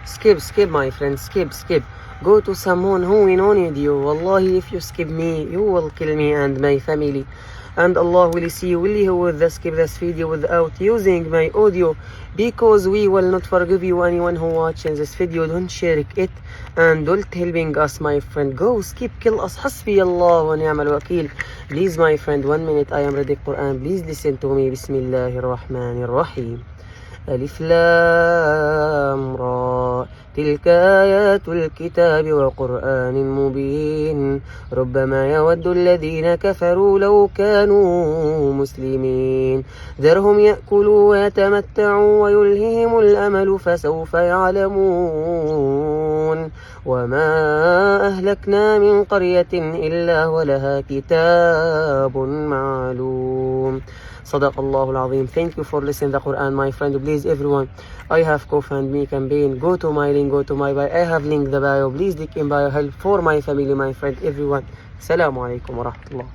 Skip my friend, skip. Go to someone who wanted you. Wallahi, if you skip me, you will kill me and my family. And Allah will see you who will skip this video without using my audio, because we will not forgive you. Anyone who watches this video, don't share it and don't helping us, my friend. Go skip, kill us. Hasbi Allah wa ni'mal wakil. Please, my friend, 1 minute, I am reading Quran. Please listen to me. Bismillahir Rahmanir Rahim. ألف لام را تلك آيات الكتاب وقرآن مبين ربما يود الذين كفروا لو كانوا مسلمين ذرهم يأكلوا ويتمتعوا ويلههم الأمل فسوف يعلمون وما أهلكنا من قرية إلا ولها كتاب معلوم. صدق الله العظيم. Thank you for listening to the Quran, my friend. Please, everyone, I have GoFundMe campaign. Go to my link, go to my bio. I have link the bio. Please click in bio. Help for my family, my friend, everyone. Assalamu alaikum wa rahmatullah.